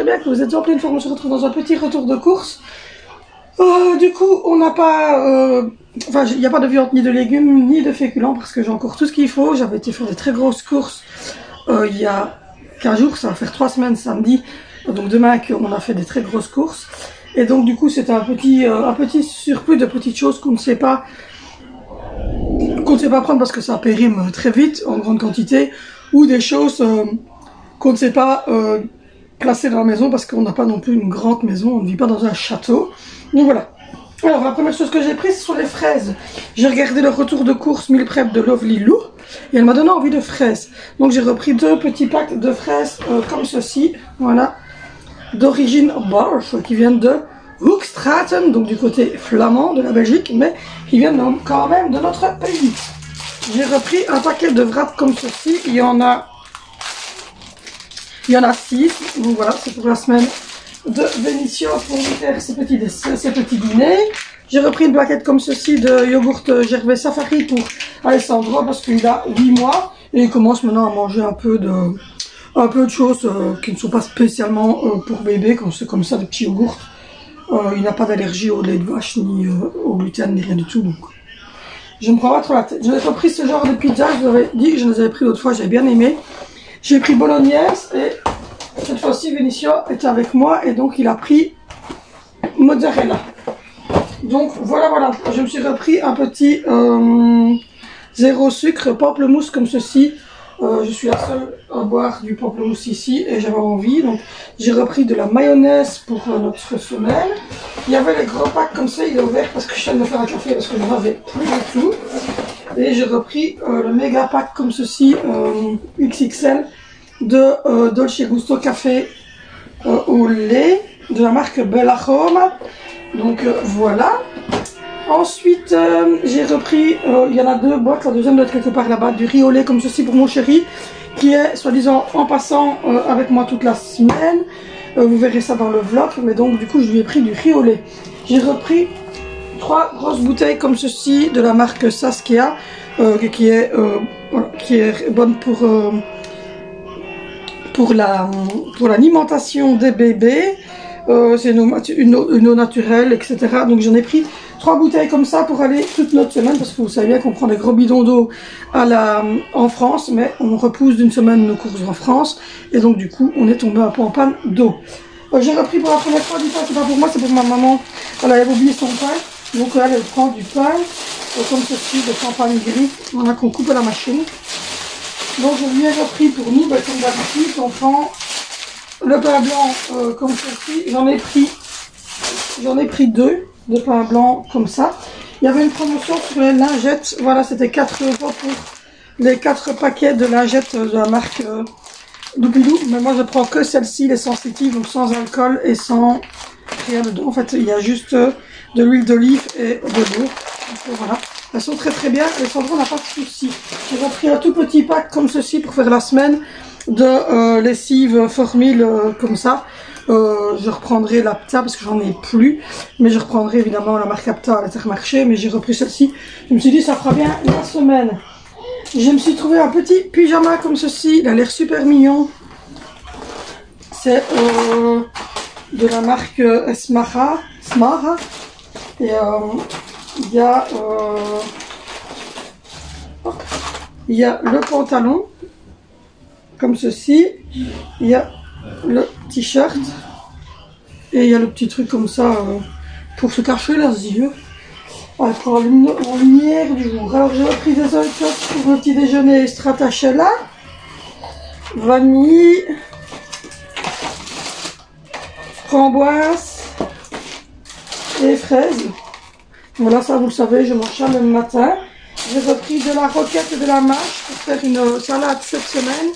bien que vous êtes en pleine forme. On se retrouve dans un petit retour de course. Du coup, on n'a pas... Enfin, il n'y a pas de viande, ni de légumes, ni de féculents, parce que j'ai encore tout ce qu'il faut. J'avais été faire des très grosses courses il y a 15 jours, ça va faire 3 semaines samedi. Donc demain, on a fait des très grosses courses. Et donc du coup, c'est un petit surplus de petites choses qu'on ne sait pas prendre parce que ça périme très vite, en grande quantité, ou des choses qu'on ne sait pas placer dans la maison parce qu'on n'a pas non plus une grande maison, on ne vit pas dans un château. Donc voilà. Alors la première chose que j'ai prise, ce sont les fraises. J'ai regardé le retour de course meal prep de Lovely Lou et elle m'a donné envie de fraises. Donc j'ai repris 2 petits packs de fraises comme ceci, voilà, d'origine Barge, qui viennent de Hoogstraten, donc du côté flamand de la Belgique, mais qui viennent quand même de notre pays. J'ai repris un paquet de wraps comme ceci, il y en a 6, donc voilà, c'est pour la semaine de Vénition pour faire ces petits dîners. J'ai repris une plaquette comme ceci de yogourt Gervais Safari pour Alessandro parce qu'il a 8 mois et il commence maintenant à manger un peu de choses qui ne sont pas spécialement pour bébé, quand c'est comme ça, des petits yogourts. Il n'a pas d'allergie au lait de vache, ni au gluten, ni rien du tout, donc je ne me prends pas trop la tête. Je n'ai pas pris ce genre de pizza, je vous avais dit que je les avais pris l'autre fois, j'avais bien aimé. J'ai pris bolognaise et cette fois-ci Vénition est avec moi et donc il a pris mozzarella. Donc voilà, je me suis repris un petit zéro sucre pamplemousse comme ceci. Je suis la seule à boire du pamplemousse ici et j'avais envie, donc j'ai repris de la mayonnaise pour notre semaine. Il y avait les gros packs comme ça, il est ouvert parce que je viens de me faire un café parce que je n'en avais plus du tout. Et j'ai repris le méga pack comme ceci, XXL, de Dolce Gusto café au lait de la marque Bella Home. Donc voilà. Ensuite, j'ai repris, il y en a 2 boîtes, la deuxième doit être quelque part là-bas, du riz au lait comme ceci pour mon chéri, qui est soi-disant en passant avec moi toute la semaine. Vous verrez ça dans le vlog, mais donc du coup je lui ai pris du riz au lait. J'ai repris 3 grosses bouteilles comme ceci de la marque Saskia, qui est bonne pour l'alimentation des bébés. C'est une eau naturelle, etc. Donc j'en ai pris 3 bouteilles comme ça pour aller toute notre semaine, parce que vous savez bien qu'on prend des gros bidons d'eau en France, mais on repousse d'une semaine nos courses en France, et donc du coup on est tombé un peu en panne d'eau. J'ai repris pour la première fois du pain, c'est pas pour moi, c'est pour ma maman. Elle avait oublié son pain, donc elle prend du pain, comme ceci, de champagne gris, voilà, qu'on coupe à la machine. Donc je lui ai repris pour nous, comme d'habitude, on prend le pain blanc comme ceci. J'en ai pris 2 de pain blanc comme ça. Il y avait une promotion sur les lingettes, voilà, c'était 4 € pour les 4 paquets de lingettes de la marque Doupidou, mais moi je prends que celle-ci, les sensitives, donc sans alcool et sans rien dedans. En fait, il y a juste de l'huile d'olive et de l'eau. Voilà, elles sont très très bien. Alessandro n'a pas de souci. J'ai repris un tout petit pack comme ceci pour faire la semaine de lessive Formil comme ça. Je reprendrai l'Apta parce que j'en ai plus, mais je reprendrai évidemment la marque Apta à l'Intermarché, mais j'ai repris celle-ci. Je me suis dit ça fera bien la semaine. Je me suis trouvé un petit pyjama comme ceci, il a l'air super mignon. C'est de la marque Smara. Et il y a le pantalon comme ceci, il y a le t-shirt et il y a le petit truc comme ça pour se cacher les yeux. Pour la lumière du jour. Alors j'ai repris des œufs pour le petit déjeuner Stratachella, vanille, framboise et fraises. Voilà, ça vous le savez, je mange ça le matin. J'ai repris de la roquette et de la mâche pour faire une salade cette semaine.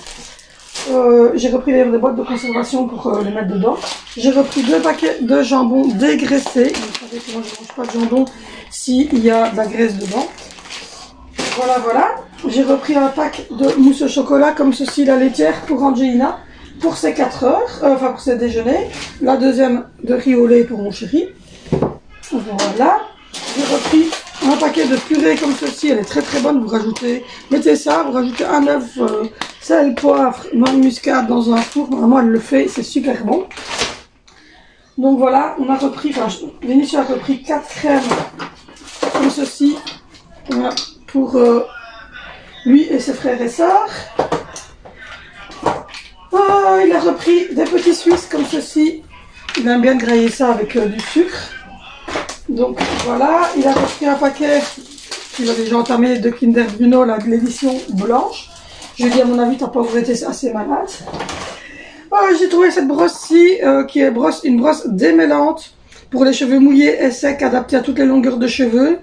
J'ai repris des boîtes de conservation pour les mettre dedans. J'ai repris 2 paquets de jambon dégraissé. Vous savez que moi je ne mange pas de jambon s'il y a de la graisse dedans. Voilà. J'ai repris un pack de mousse au chocolat comme ceci, la laitière pour Angelina pour ses 4 heures, enfin pour ses déjeuners. La deuxième de riz au lait pour mon chéri. Voilà. J'ai repris un paquet de purée comme ceci, elle est très très bonne. Vous rajoutez, mettez ça, vous rajoutez un œuf, sel, poivre, noix de muscade dans un four. Normalement elle le fait, c'est super bon. Donc voilà, on a repris, enfin, Vénitieux a repris 4 crèmes comme ceci, voilà, pour lui et ses frères et sœurs. Il a repris des petits Suisses comme ceci. Il aime bien grailler ça avec du sucre. Donc voilà, il a repris un paquet qu'il a déjà entamé de Kinder Bueno, de l'édition blanche. Je lui ai dit, à mon avis, ta pauvre était assez malade. J'ai trouvé cette brosse-ci, qui est une brosse démêlante pour les cheveux mouillés et secs, adaptée à toutes les longueurs de cheveux.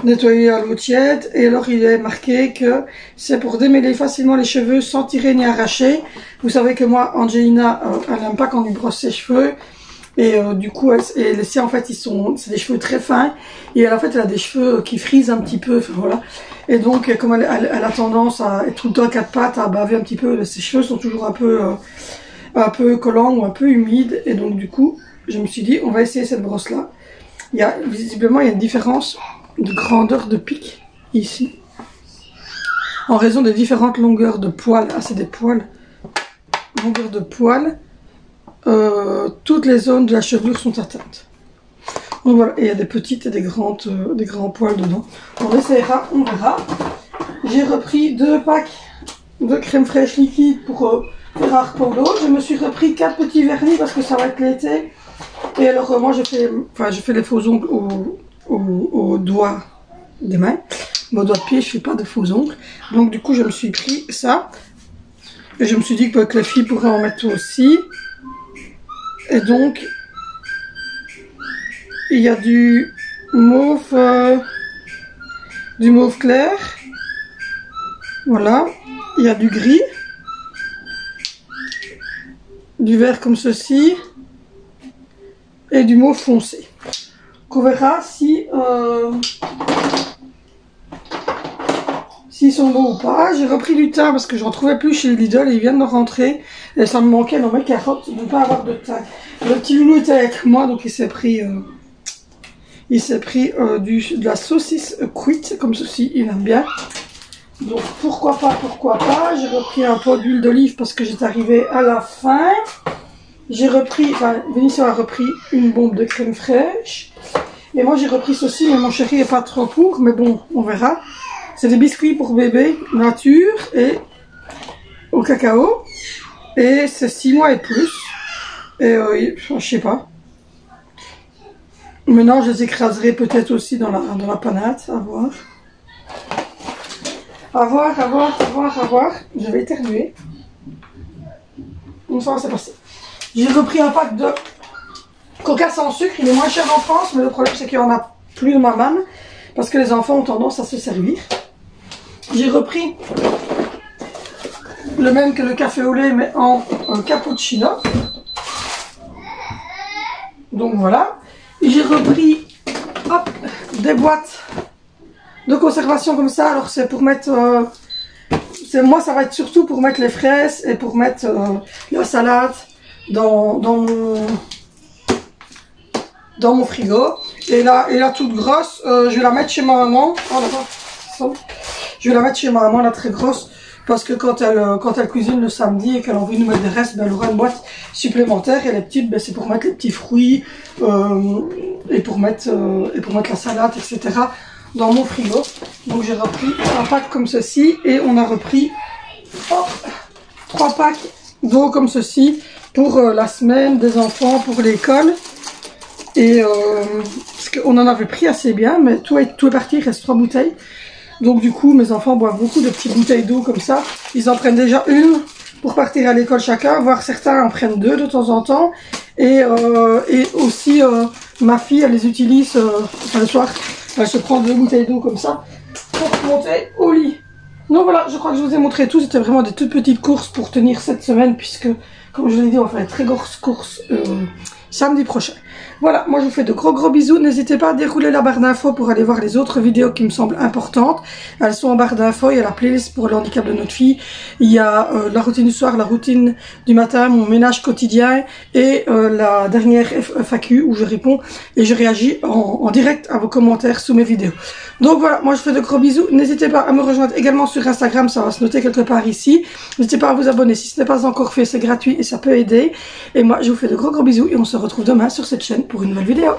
Nettoyer à l'eau tiède. Et alors, il est marqué que c'est pour démêler facilement les cheveux sans tirer ni arracher. Vous savez que moi, Angelina, elle n'aime pas quand on lui brosse ses cheveux. Et du coup, les siens, en fait, c'est des cheveux très fins. Et elle, en fait, elle a des cheveux qui frisent un petit peu. Enfin, voilà. Et donc, comme elle a tendance à être tout le temps à quatre pattes, à baver un petit peu, ses cheveux sont toujours un peu collants ou un peu humides. Et donc, du coup, je me suis dit, on va essayer cette brosse-là. Visiblement, il y a une différence de grandeur de pic ici. En raison des différentes longueurs de poils. Ah, c'est des poils. Longueur de poils. Toutes les zones de la chevelure sont atteintes. Donc voilà, et il y a des petites et des grands poils dedans. On essaiera, on verra. J'ai repris 2 packs de crème fraîche liquide pour Ferrare Polo. Je me suis repris 4 petits vernis parce que ça va être l'été. Et alors moi je fais les faux ongles aux doigts des mains. Mais aux doigts de pied, je fais pas de faux ongles. Donc du coup je me suis pris ça. Et je me suis dit que les filles pourraient en mettre aussi. Et donc, il y a du mauve clair. Voilà. Il y a du gris. Du vert comme ceci. Et du mauve foncé. Donc on verra si... s'ils sont bons ou pas. J'ai repris du thym parce que j'en trouvais plus chez Lidl et ils viennent de rentrer. Et ça me manquait dans mes carottes de ne pas avoir de thym. Le petit loulou était avec moi, donc il s'est pris de la saucisse cuite, comme ceci, il aime bien. Donc pourquoi pas. J'ai repris un pot d'huile d'olive parce que j'étais arrivée à la fin. J'ai repris, Vénitieux a repris une bombe de crème fraîche. Et moi j'ai repris ceci, mais mon chéri est pas trop pour, mais bon, on verra. C'est des biscuits pour bébé, nature et au cacao. Et c'est 6 mois et plus. Et je sais pas. Maintenant, je les écraserai peut-être aussi dans la panade. À voir. À voir. Je vais éternuer. Bon, ça, c'est passé. J'ai repris un pack de coca sans sucre. Il est moins cher en France, mais le problème, c'est qu'il n'y en a plus de ma manne. Parce que les enfants ont tendance à se servir. J'ai repris le même que le café au lait, mais en cappuccino. Donc voilà. J'ai repris des boîtes de conservation comme ça. Alors c'est pour mettre... moi ça va être surtout pour mettre les fraises et pour mettre la salade dans mon frigo. Et là toute grosse, je vais la mettre chez ma maman. Oh là-bas. Je vais la mettre chez ma maman, la très grosse. Parce que quand elle cuisine le samedi et qu'elle a envie de nous mettre des restes, ben elle aura une boîte supplémentaire. Et les petites, ben c'est pour mettre les petits fruits et pour mettre la salade, etc. dans mon frigo. Donc j'ai repris un pack comme ceci et on a repris 3 packs d'eau comme ceci pour la semaine des enfants, pour l'école. Et parce qu'on en avait pris assez bien, mais tout est parti, il reste 3 bouteilles. Donc du coup, mes enfants boivent beaucoup de petites bouteilles d'eau comme ça. Ils en prennent déjà une pour partir à l'école chacun, voire certains en prennent 2 de temps en temps. Et aussi, ma fille, elle les utilise le soir. Elle se prend 2 bouteilles d'eau comme ça pour monter au lit. Donc voilà, je crois que je vous ai montré tout. C'était vraiment des toutes petites courses pour tenir cette semaine puisque, comme je l'ai dit, on va faire une très grosse course samedi prochain. Voilà, moi je vous fais de gros bisous. N'hésitez pas à dérouler la barre d'infos pour aller voir les autres vidéos qui me semblent importantes. Elles sont en barre d'infos. Il y a la playlist pour le handicap de notre fille. Il y a la routine du soir, la routine du matin, mon ménage quotidien et la dernière FAQ où je réponds et je réagis en direct à vos commentaires sous mes vidéos. Donc voilà, moi je vous fais de gros bisous. N'hésitez pas à me rejoindre également sur Instagram, ça va se noter quelque part ici. N'hésitez pas à vous abonner si ce n'est pas encore fait, c'est gratuit et ça peut aider. Et moi je vous fais de gros bisous et on se retrouve demain sur cette chaîne pour une nouvelle vidéo.